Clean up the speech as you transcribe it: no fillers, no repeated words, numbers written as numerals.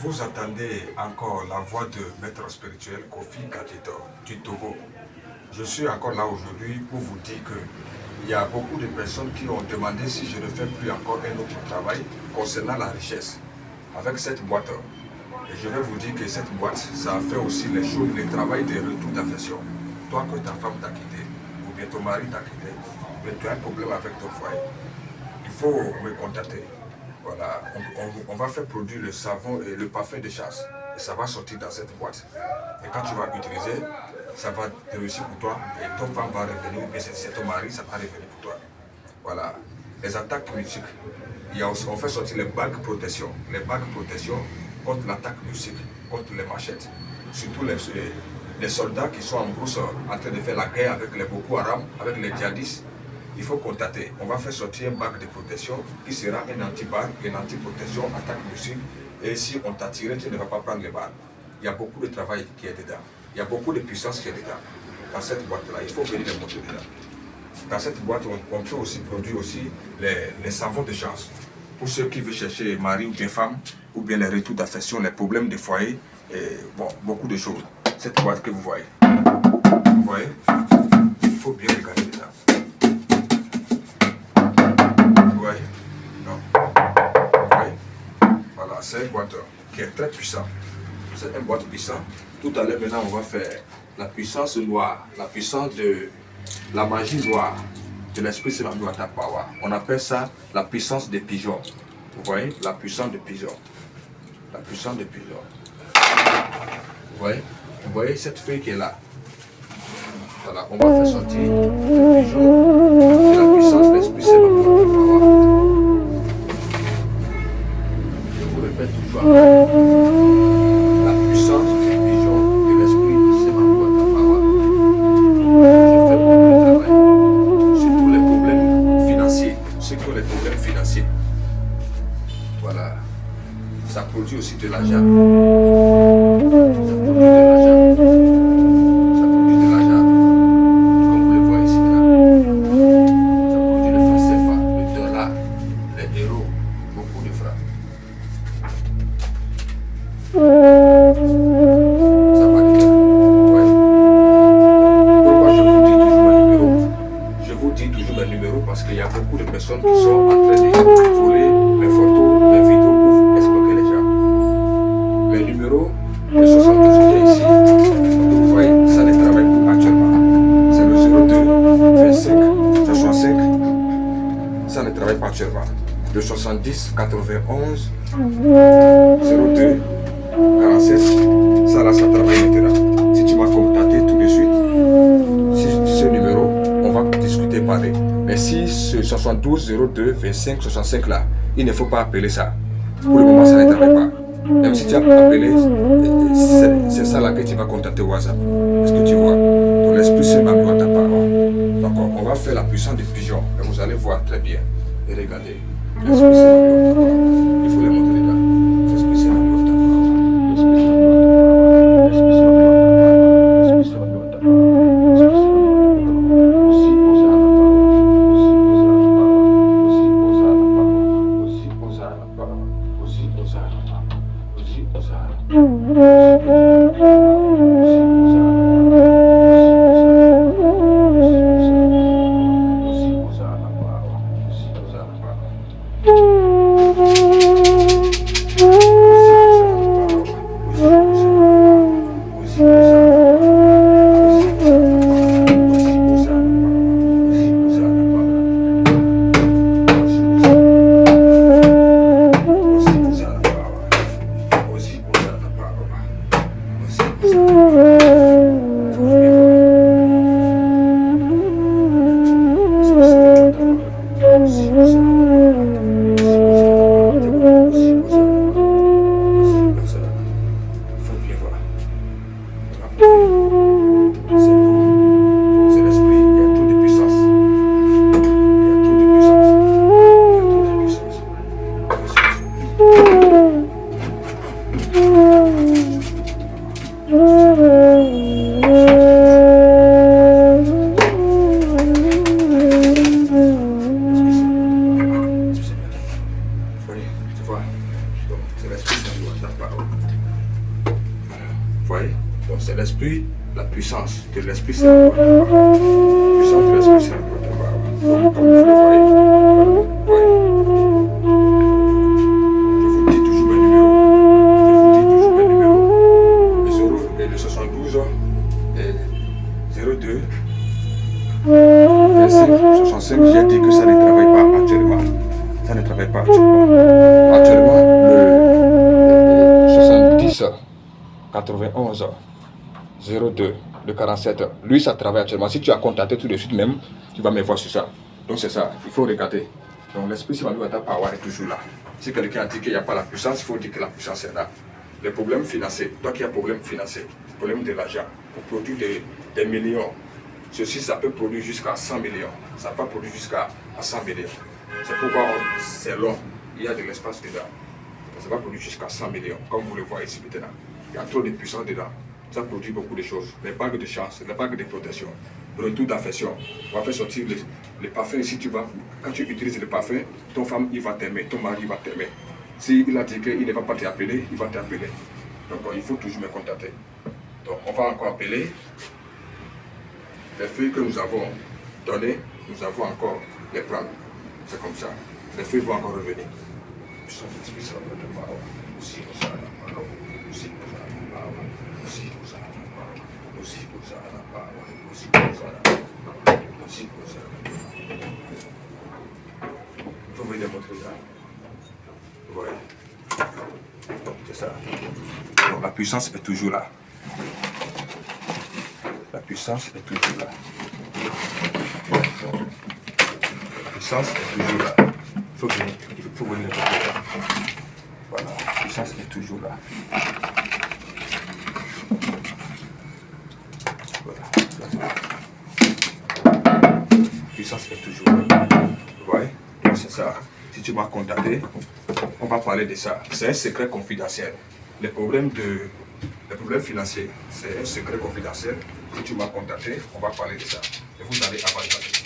Vous attendez encore la voix de maître spirituel Kofi Katitor du Togo. Je suis encore là aujourd'hui pour vous dire que il y a beaucoup de personnes qui ont demandé si je ne fais plus encore un autre travail concernant la richesse avec cette boîte. Et je vais vous dire que cette boîte, ça a fait aussi les choses, le travail de retour d'affection. Toi que ta femme t'a quitté, ou bien ton mari t'a quitté, ou bien tu as un problème avec ton foyer, il faut me contacter. Voilà, on va faire produire le savon et le parfum de chasse. Et ça va sortir dans cette boîte. Et quand tu vas utiliser, ça va réussir pour toi. Et ton femme va revenir, mais c'est ton mari, ça va revenir pour toi. Voilà. Les attaques multiples. On fait sortir les bagues protection. Les bagues protection contre l'attaque multiple, contre les machettes. Surtout les soldats qui sont en brousse en train de faire la guerre avec les Boko Haram, avec les djihadistes. Il faut contacter. On va faire sortir un bac de protection qui sera un anti-bac, une anti-protection, attaque multiple. Et si on t'a tiré, tu ne vas pas prendre les balles. Il y a beaucoup de travail qui est dedans. Il y a beaucoup de puissance qui est dedans. Dans cette boîte-là, il faut venir les montrer dedans. Dans cette boîte, on peut aussi produire aussi les savons de chance. Pour ceux qui veulent chercher mari ou bien femme, ou bien les retours d'affection, les problèmes de foyer, et bon, beaucoup de choses. Cette boîte que vous voyez, il faut bien regarder dedans. Vous voyez? Non. Vous voyez? Voilà, c'est une boîte qui est très puissante. C'est une boîte puissante. Tout à l'heure, maintenant, on va faire la puissance noire, la puissance de la magie noire, de l'esprit c'est la power. On appelle ça la puissance des pigeons. Vous voyez? La puissance des pigeons. La puissance des pigeons. Vous voyez cette feuille qui est là? Voilà, on va faire sortir le pigeon de la puissance de l'esprit c'est la power. Je vous répète toujours. La puissance des pigeons de l'esprit c'est la power. Je fais beaucoup de travail sur tous les problèmes financiers. Sur tous les problèmes financiers. Voilà. Ça produit aussi de l'argent. Ça produit de l'argent. Comme vous le voyez ici là. Ça produit le franc CFA, le dollar, les euros, beaucoup de francs. Ça va bien. Ouais. Pourquoi je vous dis toujours mes numéros? Je vous dis toujours mes numéros parce qu'il y a beaucoup de personnes qui sont en train de voler mes photos, mes vidéos pour escroquer les gens. Mes numéros, le 72 qui est ici, vous voyez, ça ne travaille plus actuellement. C'est le 02 25 65, ça ne travaille pas actuellement. Le 70 91 02 47, ça là, ça travaille maintenant. Si tu m'as contacté tout de suite, si ce numéro, on va discuter pareil. Mais si ce 72 02 25 65 là, il ne faut pas appeler ça. Pour le moment, ça ne travaille pas. Même si tu as appelé, c'est ça là que tu vas contacter au WhatsApp. Est-ce que tu vois? Ton esprit c'est ma loi ta parole. Donc on va faire la puissance des pigeons. Et vous allez voir très bien. Et regardez. L'esprit c'est ma loi ta parole. Il faut les montrer là. L'esprit c'est ma loi ta parole. L'esprit c'est ma loi ta parole. L'esprit c'est ma loi ta parole. L'esprit c'est ma loi ta parole. L'esprit c'est ma loi ta parole. Aussi poser à la parole. Aussi poser à la parole. Aussi poser à la parole. Aussi poser à la parole. Aussi poser à la ta parole. Vous voyez? Donc c'est l'esprit, la puissance de l'esprit, c'est la parole. La puissance de l'esprit, c'est la parole. Donc, comme vous le voyez, je vous dis toujours mes numéros. Le 0 et le 72 et 02 25 65. J'ai dit que ça ne travaille pas actuellement. Ça ne travaille pas actuellement. Actuellement, le 70 91 02 le 47. Lui, ça travaille actuellement. Si tu as contacté tout de suite même, tu vas me voir sur ça. Donc c'est ça, il faut regarder. Donc l'esprit Simanou-Wata Power est toujours là. Si quelqu'un a dit qu'il n'y a pas la puissance, il faut dire que la puissance est là. Les problèmes financiers, toi qui as problème financier, problème de l'argent, pour produire des millions, ceci ça peut produire jusqu'à 100 millions. Ça peut produire jusqu'à 100 millions. C'est pourquoi c'est long, il y a de l'espace dedans. Ça va produire jusqu'à 100 millions, comme vous le voyez ici maintenant. Il y a trop de puissance dedans. Ça produit beaucoup de choses. Les bagues de chance, les bagues de protection, le retour d'affection. On va faire sortir les parfums. Si tu vas, quand tu utilises le parfum, ton femme il va t'aimer, ton mari il va t'aimer. S'il a dit qu'il ne va pas t'appeler, il va t'appeler. Donc il faut toujours me contacter. Donc on va encore appeler. Les feuilles que nous avons données, nous avons encore les prendre. C'est comme ça. Les feuilles vont encore revenir. Vous voyez démontrer ça. Ouais. C'est ça. Donc la puissance est toujours là. La puissance est toujours là. La puissance est toujours là. Il faut venir le voir. Voilà, la puissance est toujours là. Voilà. La puissance est toujours là. Vous voyez? Donc c'est ça. Si tu m'as contacté, on va parler de ça. C'est un secret confidentiel. Les problèmes financiers, c'est un secret confidentiel. Si tu m'as contacté, on va parler de ça. Et vous allez avancer.